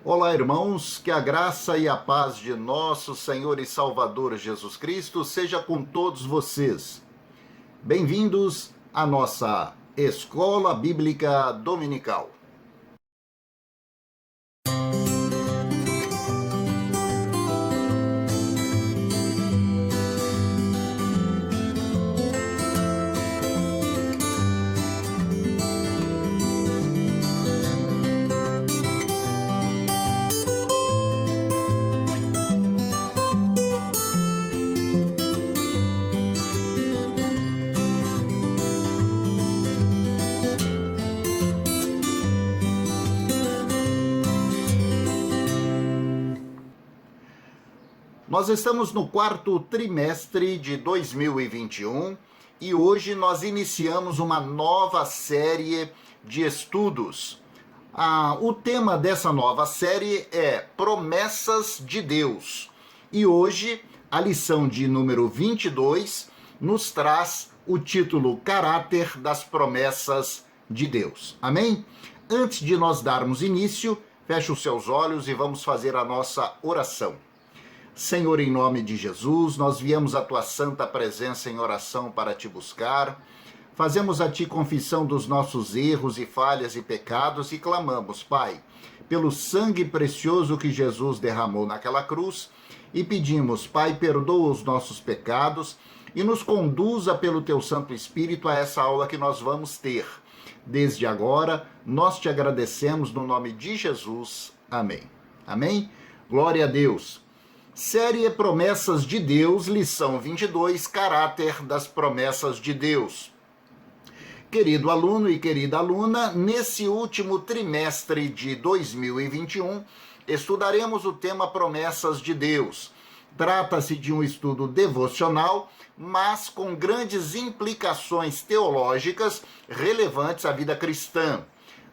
Olá, irmãos, que a graça e a paz de nosso Senhor e Salvador Jesus Cristo seja com todos vocês. Bem-vindos à nossa Escola Bíblica Dominical. Nós estamos no quarto trimestre de 2021 e hoje nós iniciamos uma nova série de estudos. O tema dessa nova série é Promessas de Deus. E hoje a lição de número 22 nos traz o título Caráter das Promessas de Deus. Amém? Antes de nós darmos início, feche os seus olhos e vamos fazer a nossa oração. Senhor, em nome de Jesus, nós viemos à tua santa presença em oração para te buscar. Fazemos a ti confissão dos nossos erros e falhas e pecados e clamamos, Pai, pelo sangue precioso que Jesus derramou naquela cruz e pedimos, Pai, perdoa os nossos pecados e nos conduza pelo teu Santo Espírito a essa aula que nós vamos ter. Desde agora, nós te agradecemos no nome de Jesus. Amém. Amém? Glória a Deus. Série Promessas de Deus, lição 22, Caráter das Promessas de Deus. Querido aluno e querida aluna, nesse último trimestre de 2021, estudaremos o tema Promessas de Deus. Trata-se de um estudo devocional, mas com grandes implicações teológicas relevantes à vida cristã.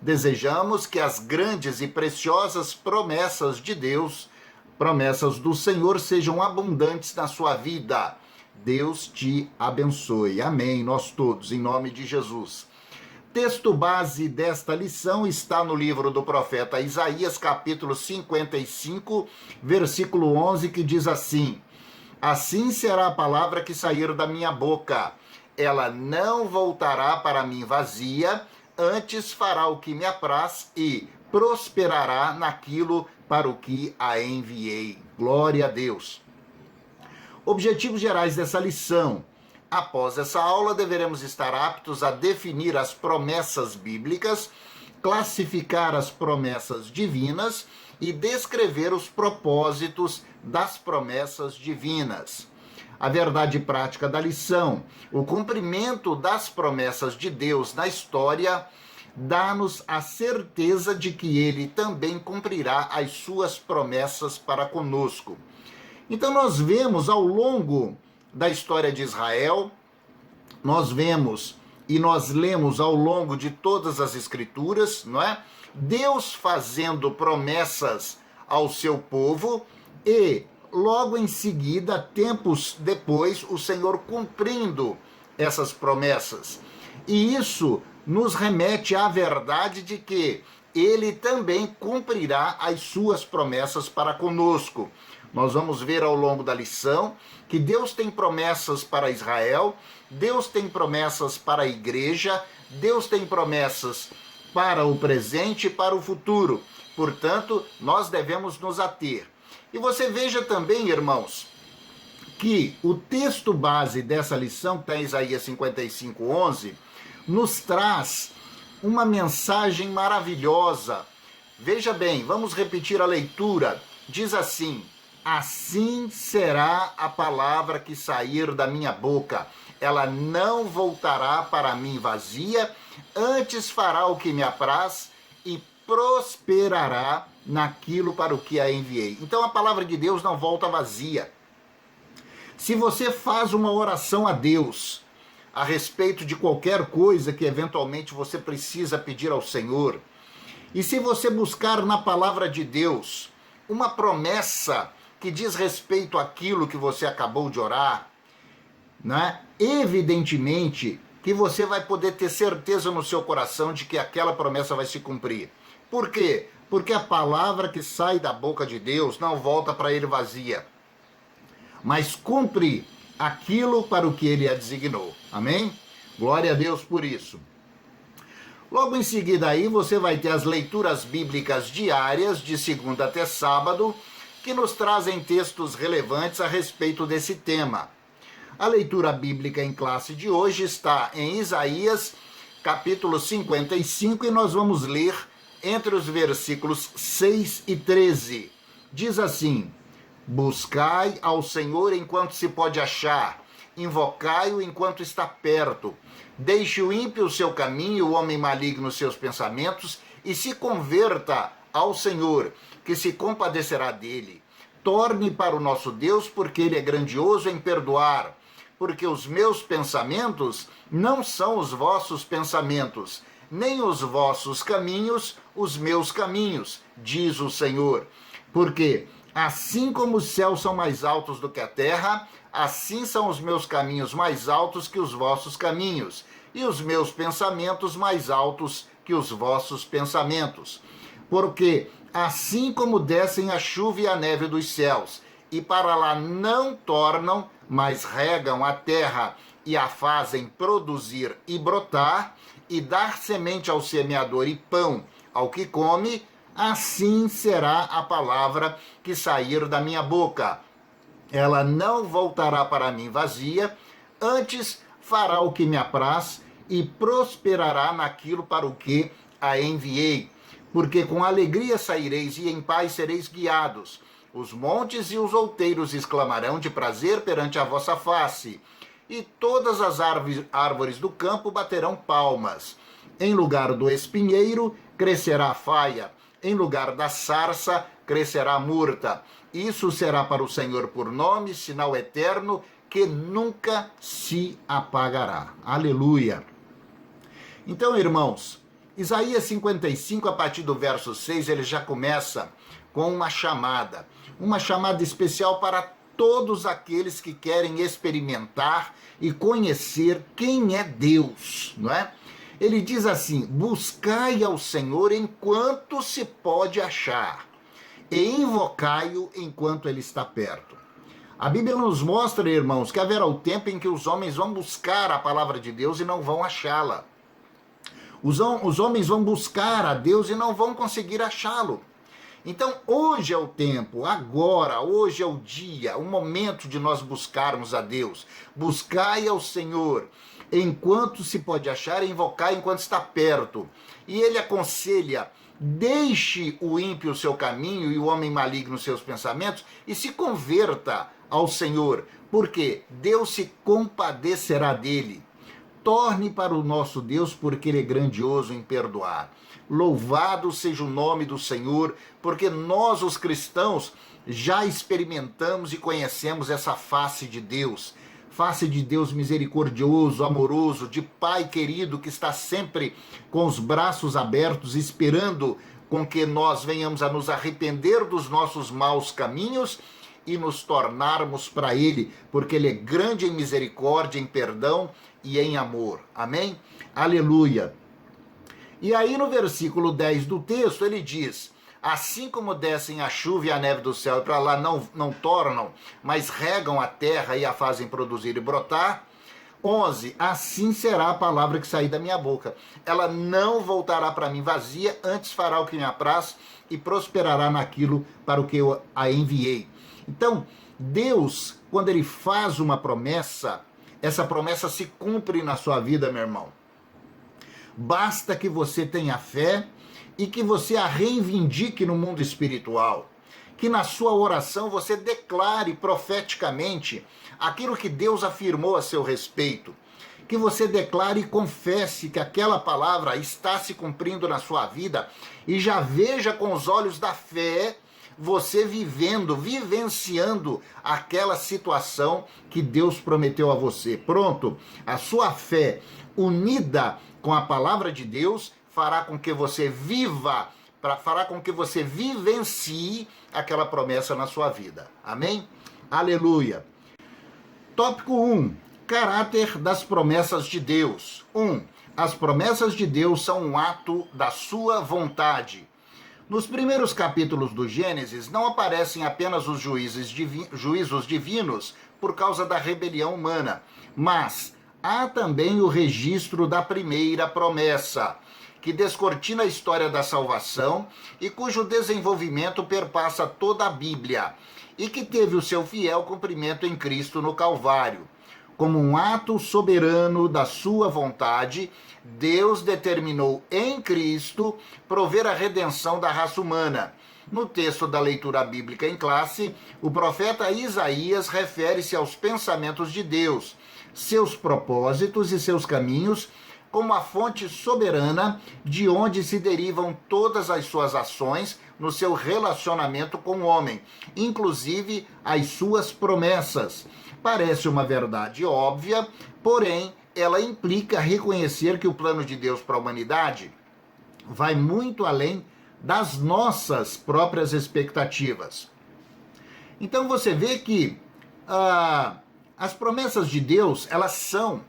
Desejamos que as grandes e preciosas promessas de Deus, promessas do Senhor, sejam abundantes na sua vida. Deus te abençoe. Amém. Nós todos, em nome de Jesus. Texto base desta lição está no livro do profeta Isaías, capítulo 55, versículo 11, que diz assim: Assim será a palavra que sair da minha boca. Ela não voltará para mim vazia, antes fará o que me apraz e prosperará naquilo para o que a enviei. Glória a Deus. Objetivos gerais dessa lição. Após essa aula, deveremos estar aptos a definir as promessas bíblicas, classificar as promessas divinas e descrever os propósitos das promessas divinas. A verdade prática da lição: o cumprimento das promessas de Deus na história dá-nos a certeza de que ele também cumprirá as suas promessas para conosco. Então nós vemos ao longo da história de Israel, nós vemos e nós lemos ao longo de todas as escrituras, não é? Deus fazendo promessas ao seu povo e logo em seguida, tempos depois, o Senhor cumprindo essas promessas. E isso nos remete à verdade de que ele também cumprirá as suas promessas para conosco. Nós vamos ver ao longo da lição que Deus tem promessas para Israel, Deus tem promessas para a igreja, Deus tem promessas para o presente e para o futuro. Portanto, nós devemos nos ater. E você veja também, irmãos, que o texto base dessa lição, que está em Isaías 55, 11, nos traz uma mensagem maravilhosa. Veja bem, vamos repetir a leitura. Diz assim: Assim será a palavra que sair da minha boca. Ela não voltará para mim vazia, antes fará o que me apraz e prosperará naquilo para o que a enviei. Então a palavra de Deus não volta vazia. Se você faz uma oração a Deus a respeito de qualquer coisa que eventualmente você precisa pedir ao Senhor, e se você buscar na palavra de Deus uma promessa que diz respeito àquilo que você acabou de orar, né? Evidentemente que você vai poder ter certeza no seu coração de que aquela promessa vai se cumprir. Por quê? porque a palavra que sai da boca de Deus não volta para ele vazia, mas cumpre aquilo para o que ele a designou. Amém? Glória a Deus por isso. Logo em seguida aí você vai ter as leituras bíblicas diárias de segunda até sábado, que nos trazem textos relevantes a respeito desse tema. A leitura bíblica em classe de hoje está em Isaías, capítulo 55, e nós vamos ler entre os versículos 6 e 13. Diz assim: buscai ao Senhor enquanto se pode achar, invocai-o enquanto está perto. Deixe o ímpio o seu caminho, o homem maligno os seus pensamentos, e se converta ao Senhor, que se compadecerá dele. Torne para o nosso Deus, porque ele é grandioso em perdoar. Porque os meus pensamentos não são os vossos pensamentos, nem os vossos caminhos os meus caminhos, diz o Senhor. Porque assim como os céus são mais altos do que a terra, assim são os meus caminhos mais altos que os vossos caminhos, e os meus pensamentos mais altos que os vossos pensamentos. Porque assim como descem a chuva e a neve dos céus, e para lá não tornam, mas regam a terra e a fazem produzir e brotar, e dar semente ao semeador e pão ao que come, assim será a palavra que sair da minha boca. Ela não voltará para mim vazia, antes fará o que me apraz e prosperará naquilo para o que a enviei. Porque com alegria saireis e em paz sereis guiados. Os montes e os outeiros exclamarão de prazer perante a vossa face, e todas as árvores do campo baterão palmas. Em lugar do espinheiro crescerá a faia, em lugar da sarça crescerá a murta. Isso será para o Senhor por nome, sinal eterno, que nunca se apagará. Aleluia! Então, irmãos, Isaías 55, a partir do verso 6, ele já começa com uma chamada especial para todos aqueles que querem experimentar e conhecer quem é Deus, não é? Ele diz assim: buscai ao Senhor enquanto se pode achar, e invocai-o enquanto ele está perto. A Bíblia nos mostra, irmãos, que haverá o tempo em que os homens vão buscar a palavra de Deus e não vão achá-la. Os homens vão buscar a Deus e não vão conseguir achá-lo. Então, hoje é o tempo, agora, hoje é o dia, o momento de nós buscarmos a Deus. Buscai ao Senhor enquanto se pode achar, e invocai enquanto está perto. E ele aconselha: deixe o ímpio o seu caminho e o homem maligno os seus pensamentos, e se converta ao Senhor, porque Deus se compadecerá dele. Torne para o nosso Deus, porque ele é grandioso em perdoar. Louvado seja o nome do Senhor, porque nós, os cristãos, já experimentamos e conhecemos essa face de Deus misericordioso, amoroso, de Pai querido, que está sempre com os braços abertos, esperando com que nós venhamos a nos arrepender dos nossos maus caminhos e nos tornarmos para Ele, porque Ele é grande em misericórdia, em perdão e em amor. Amém? Aleluia! E aí no versículo 10 do texto ele diz: assim como descem a chuva e a neve do céu e para lá não tornam, mas regam a terra e a fazem produzir e brotar. 11, assim será a palavra que sair da minha boca. Ela não voltará para mim vazia, antes fará o que me apraz e prosperará naquilo para o que eu a enviei. Então, Deus, quando ele faz uma promessa, essa promessa se cumpre na sua vida, meu irmão. Basta que você tenha fé e que você a reivindique no mundo espiritual. Que na sua oração você declare profeticamente aquilo que Deus afirmou a seu respeito. Que você declare e confesse que aquela palavra está se cumprindo na sua vida e já veja com os olhos da fé você vivenciando aquela situação que Deus prometeu a você. Pronto, a sua fé unida com a palavra de Deus fará com que você fará com que você vivencie aquela promessa na sua vida. Amém? Aleluia! Tópico 1. Caráter das promessas de Deus. 1. As promessas de Deus são um ato da sua vontade. Nos primeiros capítulos do Gênesis não aparecem apenas os juízos divinos por causa da rebelião humana, mas há também o registro da primeira promessa, que descortina a história da salvação e cujo desenvolvimento perpassa toda a Bíblia, e que teve o seu fiel cumprimento em Cristo no Calvário. Como um ato soberano da sua vontade, Deus determinou em Cristo prover a redenção da raça humana. No texto da leitura bíblica em classe, o profeta Isaías refere-se aos pensamentos de Deus, seus propósitos e seus caminhos, como a fonte soberana de onde se derivam todas as suas ações no seu relacionamento com o homem, inclusive as suas promessas. Parece uma verdade óbvia, porém, ela implica reconhecer que o plano de Deus para a humanidade vai muito além das nossas próprias expectativas. Então você vê que as promessas de Deus, elas são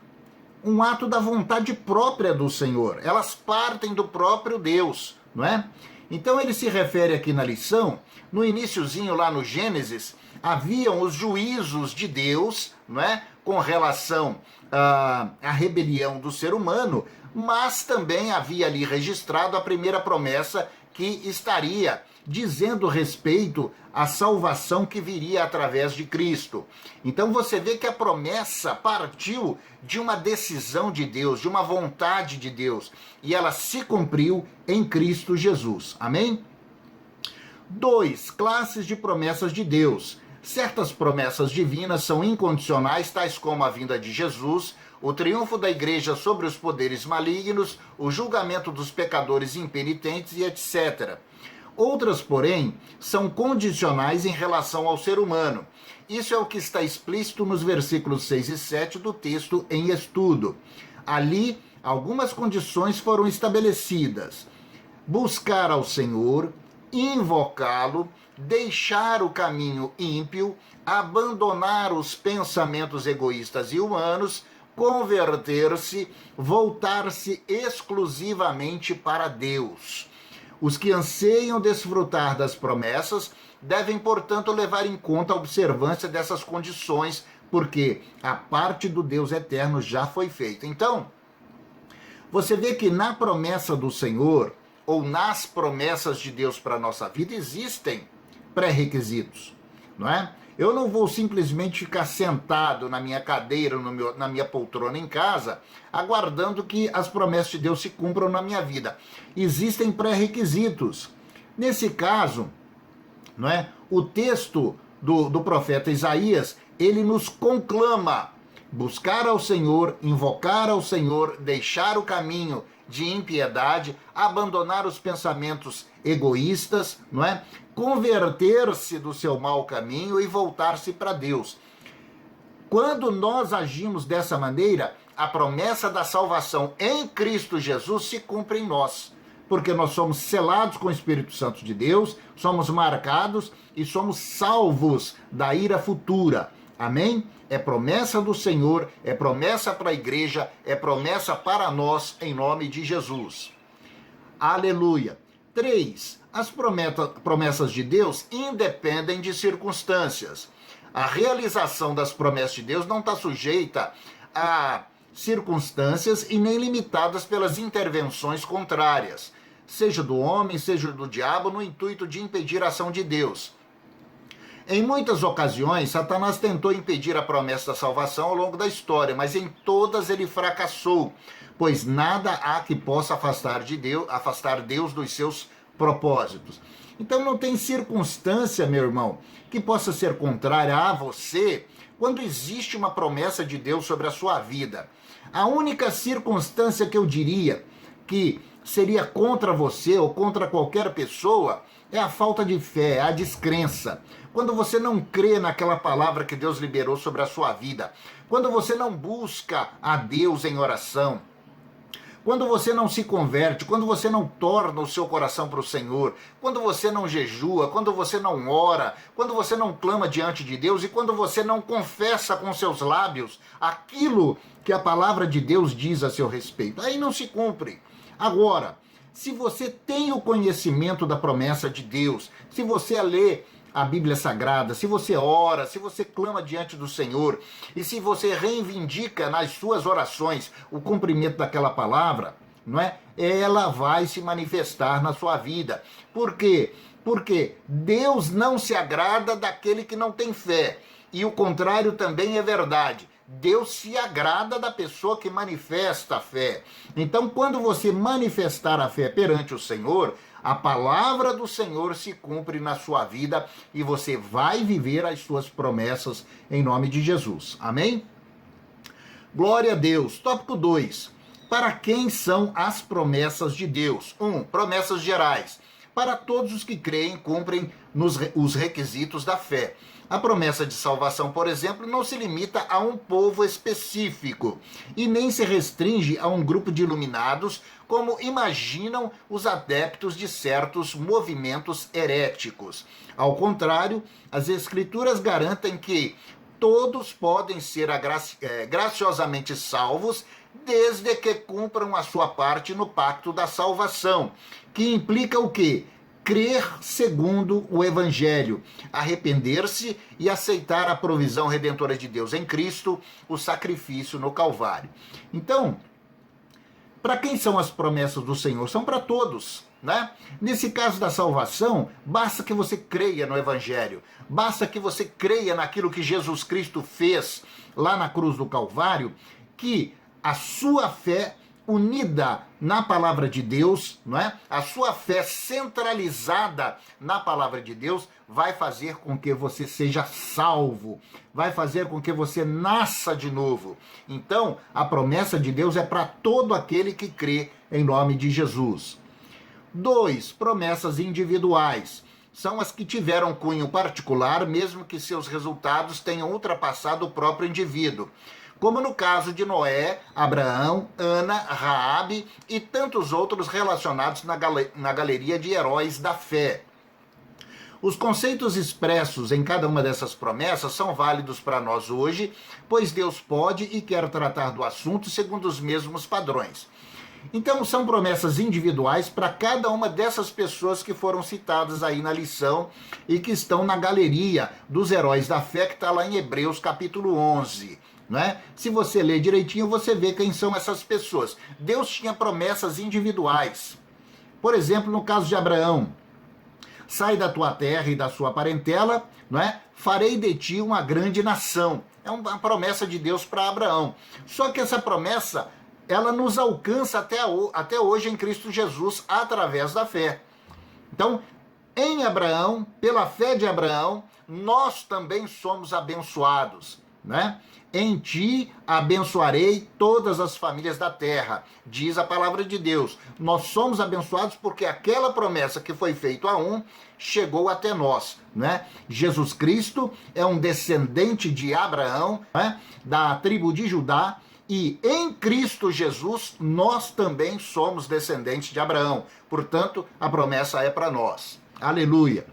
um ato da vontade própria do Senhor. Elas partem do próprio Deus, não é? Então ele se refere aqui na lição, no iniciozinho lá no Gênesis, haviam os juízos de Deus, não é? Com relação à rebelião do ser humano, mas também havia ali registrado a primeira promessa que estaria dizendo respeito à salvação que viria através de Cristo. Então você vê que a promessa partiu de uma decisão de Deus, de uma vontade de Deus, e ela se cumpriu em Cristo Jesus. Amém? 2. Classes de promessas de Deus. Certas promessas divinas são incondicionais, tais como a vinda de Jesus, o triunfo da igreja sobre os poderes malignos, o julgamento dos pecadores impenitentes e etc. Outras, porém, são condicionais em relação ao ser humano. Isso é o que está explícito nos versículos 6 e 7 do texto em estudo. Ali, algumas condições foram estabelecidas: buscar ao Senhor, invocá-lo, deixar o caminho ímpio, abandonar os pensamentos egoístas e humanos, converter-se, voltar-se exclusivamente para Deus. Os que anseiam desfrutar das promessas devem, portanto, levar em conta a observância dessas condições, porque a parte do Deus eterno já foi feita. Então, você vê que na promessa do Senhor, ou nas promessas de Deus para a nossa vida, existem pré-requisitos, não é? Eu não vou simplesmente ficar sentado na minha cadeira, na minha poltrona em casa, aguardando que as promessas de Deus se cumpram na minha vida. Existem pré-requisitos. Nesse caso, não é? O texto do profeta Isaías, ele nos conclama: buscar ao Senhor, invocar ao Senhor, deixar o caminho de impiedade, abandonar os pensamentos egoístas, não é? Converter-se do seu mau caminho e voltar-se para Deus. Quando nós agimos dessa maneira, a promessa da salvação em Cristo Jesus se cumpre em nós, porque nós somos selados com o Espírito Santo de Deus, somos marcados e somos salvos da ira futura. Amém? É promessa do Senhor, é promessa para a igreja, é promessa para nós, em nome de Jesus. Aleluia. 3. As promessas de Deus independem de circunstâncias. A realização das promessas de Deus não está sujeita a circunstâncias e nem limitadas pelas intervenções contrárias, seja do homem, seja do diabo, no intuito de impedir a ação de Deus. Em muitas ocasiões, Satanás tentou impedir a promessa da salvação ao longo da história, mas em todas ele fracassou, pois nada há que possa afastar Deus dos seus propósitos. Então não tem circunstância, meu irmão, que possa ser contrária a você quando existe uma promessa de Deus sobre a sua vida. A única circunstância que eu diria que seria contra você ou contra qualquer pessoa é a falta de fé, a descrença. Quando você não crê naquela palavra que Deus liberou sobre a sua vida, quando você não busca a Deus em oração, quando você não se converte, quando você não torna o seu coração para o Senhor, quando você não jejua, quando você não ora, quando você não clama diante de Deus e quando você não confessa com seus lábios aquilo que a palavra de Deus diz a seu respeito, aí não se cumpre. Agora, se você tem o conhecimento da promessa de Deus, se você lê a Bíblia Sagrada, se você ora, se você clama diante do Senhor e se você reivindica nas suas orações o cumprimento daquela palavra, não é? Ela vai se manifestar na sua vida. Por quê? Porque Deus não se agrada daquele que não tem fé. E o contrário também é verdade. Deus se agrada da pessoa que manifesta a fé. Então, quando você manifestar a fé perante o Senhor, a palavra do Senhor se cumpre na sua vida e você vai viver as suas promessas em nome de Jesus. Amém? Glória a Deus. Tópico 2. Para quem são as promessas de Deus? 1. Promessas gerais. Para todos os que creem, cumprem os requisitos da fé. A promessa de salvação, por exemplo, não se limita a um povo específico e nem se restringe a um grupo de iluminados, como imaginam os adeptos de certos movimentos heréticos. Ao contrário, as Escrituras garantem que todos podem ser graciosamente salvos, desde que cumpram a sua parte no pacto da salvação, que implica o quê? Crer segundo o Evangelho, arrepender-se e aceitar a provisão redentora de Deus em Cristo, o sacrifício no Calvário. Então, para quem são as promessas do Senhor? São para todos, né? Nesse caso da salvação, basta que você creia no Evangelho, basta que você creia naquilo que Jesus Cristo fez lá na cruz do Calvário, que a sua fé unida na palavra de Deus, não é? A sua fé centralizada na palavra de Deus vai fazer com que você seja salvo, vai fazer com que você nasça de novo. Então, a promessa de Deus é para todo aquele que crê em nome de Jesus. 2. Promessas individuais. São as que tiveram cunho particular, mesmo que seus resultados tenham ultrapassado o próprio indivíduo. Como no caso de Noé, Abraão, Ana, Raabe e tantos outros relacionados na galeria de heróis da fé. Os conceitos expressos em cada uma dessas promessas são válidos para nós hoje, pois Deus pode e quer tratar do assunto segundo os mesmos padrões. Então, são promessas individuais para cada uma dessas pessoas que foram citadas aí na lição e que estão na galeria dos heróis da fé, que está lá em Hebreus capítulo 11. Né? Se você ler direitinho, você vê quem são essas pessoas. Deus tinha promessas individuais. Por exemplo, no caso de Abraão, sai da tua terra e da sua parentela, não é? Farei de ti uma grande nação. É uma promessa de Deus para Abraão. Só que essa promessa, ela nos alcança até hoje em Cristo Jesus, através da fé. Então, em Abraão, pela fé de Abraão, nós também somos abençoados, né? Em ti abençoarei todas as famílias da terra, diz a palavra de Deus. Nós somos abençoados porque aquela promessa que foi feita a um chegou até nós, né? Jesus Cristo é um descendente de Abraão, né? Da tribo de Judá, e em Cristo Jesus nós também somos descendentes de Abraão. Portanto, a promessa é para nós. Aleluia.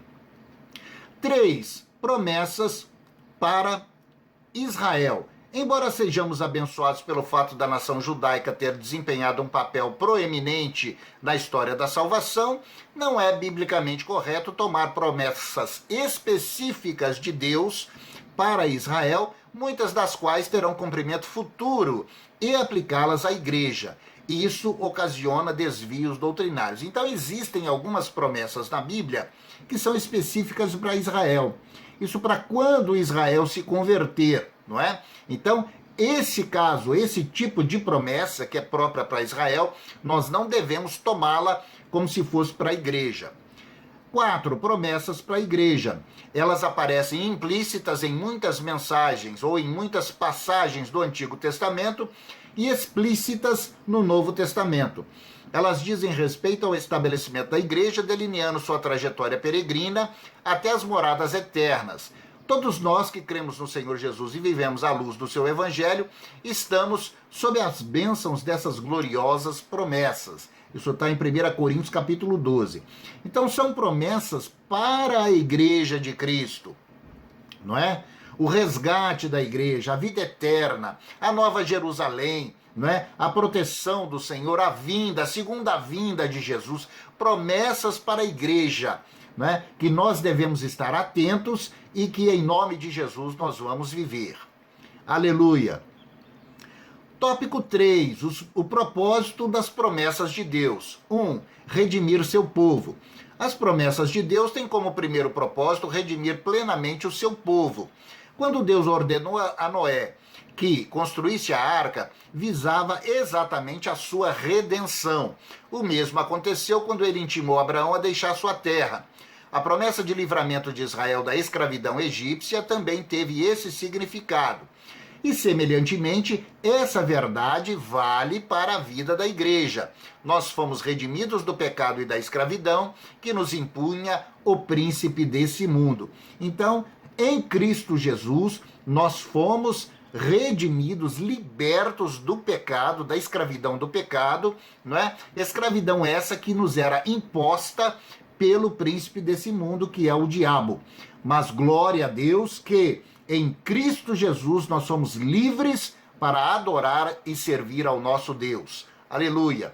3. Promessas para Israel. Embora sejamos abençoados pelo fato da nação judaica ter desempenhado um papel proeminente na história da salvação, não é biblicamente correto tomar promessas específicas de Deus para Israel, muitas das quais terão cumprimento futuro, e aplicá-las à igreja. Isso ocasiona desvios doutrinários. Então existem algumas promessas na Bíblia que são específicas para Israel. Isso para quando Israel se converter, não é? Então, esse caso, esse tipo de promessa que é própria para Israel, nós não devemos tomá-la como se fosse para a igreja. 4. Promessas para a igreja. Elas aparecem implícitas em muitas mensagens ou em muitas passagens do Antigo Testamento e explícitas no Novo Testamento. Elas dizem respeito ao estabelecimento da igreja, delineando sua trajetória peregrina até as moradas eternas. Todos nós que cremos no Senhor Jesus e vivemos à luz do seu evangelho, estamos sob as bênçãos dessas gloriosas promessas. Isso está em 1 Coríntios capítulo 12. Então são promessas para a igreja de Cristo, não é? O resgate da igreja, a vida eterna, a nova Jerusalém, não é? A proteção do Senhor, a vinda, a segunda vinda de Jesus, promessas para a igreja, não é? Que nós devemos estar atentos e que em nome de Jesus nós vamos viver. Aleluia! Tópico 3, o propósito das promessas de Deus. 1. Redimir seu povo. As promessas de Deus têm como primeiro propósito redimir plenamente o seu povo. Quando Deus ordenou a Noé que construísse a arca, visava exatamente a sua redenção. O mesmo aconteceu quando ele intimou Abraão a deixar sua terra. A promessa de livramento de Israel da escravidão egípcia também teve esse significado. E, semelhantemente, essa verdade vale para a vida da igreja. Nós fomos redimidos do pecado e da escravidão que nos impunha o príncipe desse mundo. Então, em Cristo Jesus, nós fomos redimidos, libertos do pecado, da escravidão do pecado, não é? Escravidão essa que nos era imposta pelo príncipe desse mundo, que é o diabo. Mas glória a Deus que em Cristo Jesus nós somos livres para adorar e servir ao nosso Deus. Aleluia!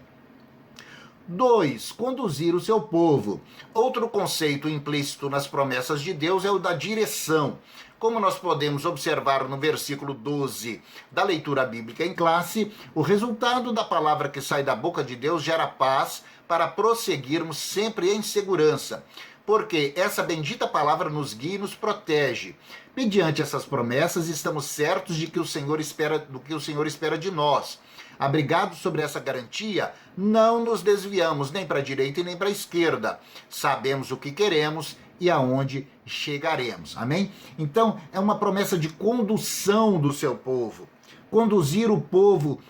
2. Conduzir o seu povo. Outro conceito implícito nas promessas de Deus é o da direção. Como nós podemos observar no versículo 12 da leitura bíblica em classe, o resultado da palavra que sai da boca de Deus gera paz para prosseguirmos sempre em segurança, porque essa bendita palavra nos guia e nos protege. Mediante essas promessas, estamos certos de que o Senhor espera, do que o Senhor espera de nós. Abrigados sobre essa garantia, não nos desviamos nem para a direita e nem para a esquerda. Sabemos o que queremos e aonde chegaremos. Amém? Então, é uma promessa de condução do seu povo. Conduzir o povo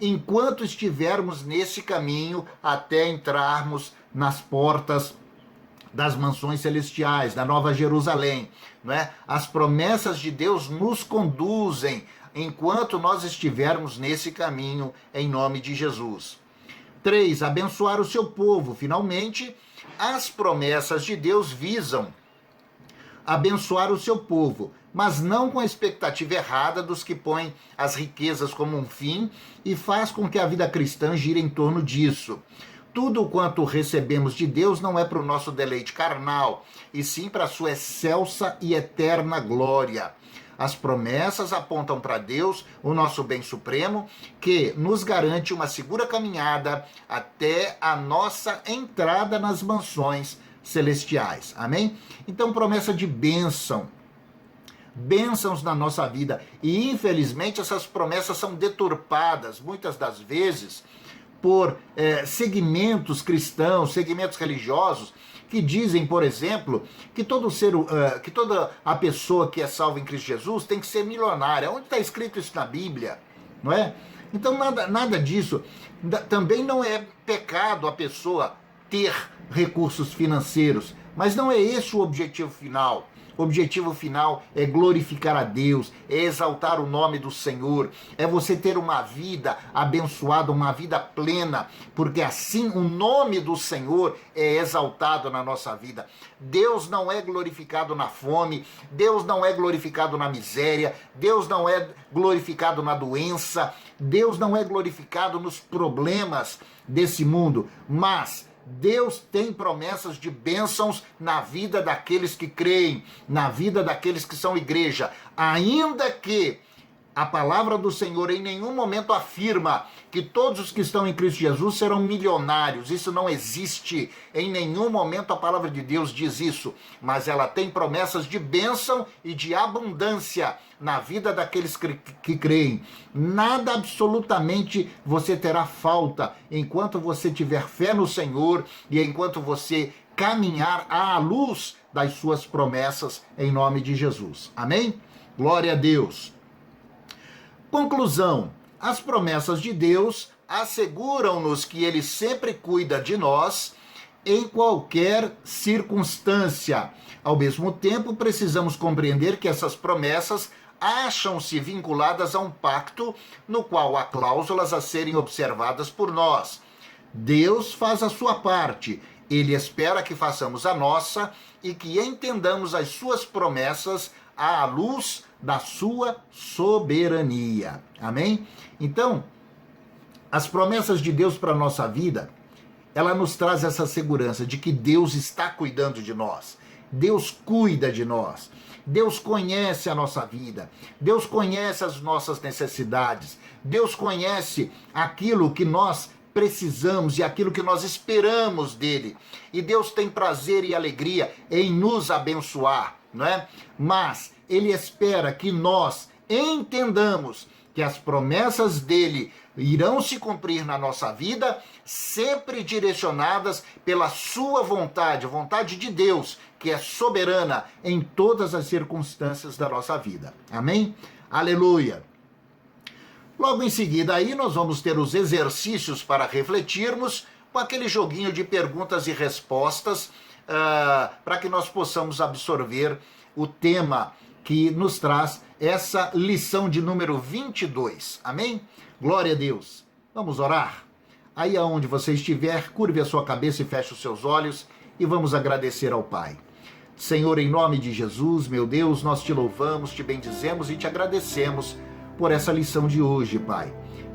enquanto estivermos nesse caminho até entrarmos nas portas das mansões celestiais, da Nova Jerusalém, não é? As promessas de Deus nos conduzem enquanto nós estivermos nesse caminho, em nome de Jesus. 3. Abençoar o seu povo. Finalmente, as promessas de Deus visam abençoar o seu povo, mas não com a expectativa errada dos que põem as riquezas como um fim e faz com que a vida cristã gire em torno disso. Tudo quanto recebemos de Deus não é para o nosso deleite carnal, e sim para a sua excelsa e eterna glória. As promessas apontam para Deus, o nosso bem supremo, que nos garante uma segura caminhada até a nossa entrada nas mansões celestiais. Amém? Então, promessa de bênção. Bênçãos na nossa vida. E, infelizmente, essas promessas são deturpadas, muitas das vezes, por segmentos cristãos, segmentos religiosos, que dizem, por exemplo, que que toda a pessoa que é salva em Cristo Jesus tem que ser milionária. Onde está escrito isso na Bíblia? Não é? Então, nada disso. Também não é pecado a pessoa ter recursos financeiros, mas não é esse o objetivo final. O objetivo final é glorificar a Deus, é exaltar o nome do Senhor, é você ter uma vida abençoada, uma vida plena, porque assim o nome do Senhor é exaltado na nossa vida. Deus não é glorificado na fome, Deus não é glorificado na miséria, Deus não é glorificado na doença, Deus não é glorificado nos problemas desse mundo, mas Deus tem promessas de bênçãos na vida daqueles que creem, na vida daqueles que são igreja, ainda que a palavra do Senhor em nenhum momento afirma que todos os que estão em Cristo Jesus serão milionários. Isso não existe. Em nenhum momento a palavra de Deus diz isso. Mas ela tem promessas de bênção e de abundância na vida daqueles que creem. Nada absolutamente você terá falta enquanto você tiver fé no Senhor e enquanto você caminhar à luz das suas promessas em nome de Jesus. Amém? Glória a Deus. Conclusão: as promessas de Deus asseguram-nos que Ele sempre cuida de nós em qualquer circunstância. Ao mesmo tempo, precisamos compreender que essas promessas acham-se vinculadas a um pacto no qual há cláusulas a serem observadas por nós. Deus faz a sua parte, Ele espera que façamos a nossa e que entendamos as suas promessas à luz da sua soberania. Amém? Então, As promessas de Deus para a nossa vida, ela nos traz essa segurança de que Deus está cuidando de nós. Deus cuida de nós. Deus conhece a nossa vida. Deus conhece as nossas necessidades. Deus conhece aquilo que nós precisamos e aquilo que nós esperamos dele. E Deus tem prazer e alegria em nos abençoar, não é? Mas ele espera que nós entendamos que as promessas dele irão se cumprir na nossa vida, sempre direcionadas pela sua vontade, a vontade de Deus, que é soberana em todas as circunstâncias da nossa vida. Amém? Aleluia! Logo em seguida aí nós vamos ter os exercícios para refletirmos com aquele joguinho de perguntas e respostas para que nós possamos absorver o tema que nos traz essa lição de número 22. Amém? Glória a Deus. Vamos orar? Aí aonde você estiver, curve a sua cabeça e feche os seus olhos e vamos agradecer ao Pai. Senhor, em nome de Jesus, meu Deus, nós te louvamos, te bendizemos e te agradecemos por essa lição de hoje, Pai.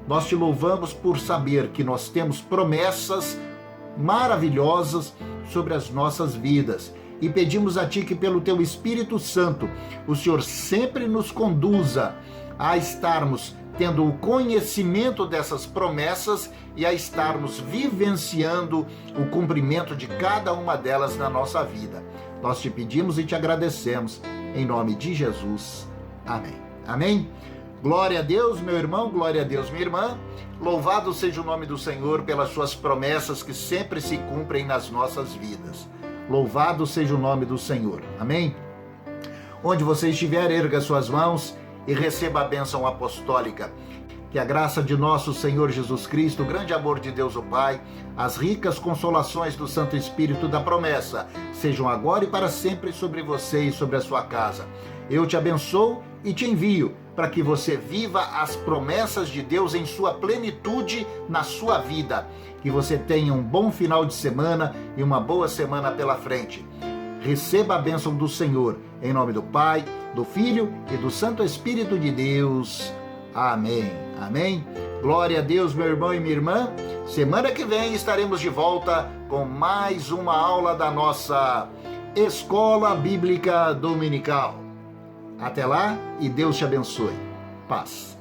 Nós te louvamos por saber que nós temos promessas maravilhosas sobre as nossas vidas e pedimos a Ti que pelo Teu Espírito Santo o Senhor sempre nos conduza a estarmos tendo o conhecimento dessas promessas e a estarmos vivenciando o cumprimento de cada uma delas na nossa vida. Nós te pedimos e te agradecemos em nome de Jesus. Amém. Amém? Glória a Deus, meu irmão, glória a Deus, minha irmã. Louvado seja o nome do Senhor pelas suas promessas que sempre se cumprem nas nossas vidas. Louvado seja o nome do Senhor. Amém? Onde você estiver, erga suas mãos e receba a bênção apostólica. Que a graça de nosso Senhor Jesus Cristo, o grande amor de Deus o Pai, as ricas consolações do Santo Espírito da promessa, sejam agora e para sempre sobre você e sobre a sua casa. Eu te abençoo e te envio para que você viva as promessas de Deus em sua plenitude na sua vida. Que você tenha um bom final de semana e uma boa semana pela frente. Receba a bênção do Senhor, em nome do Pai, do Filho e do Santo Espírito de Deus. Amém. Amém. Glória a Deus, meu irmão e minha irmã. Semana que vem estaremos de volta com mais uma aula da nossa Escola Bíblica Dominical. Até lá e Deus te abençoe. Paz.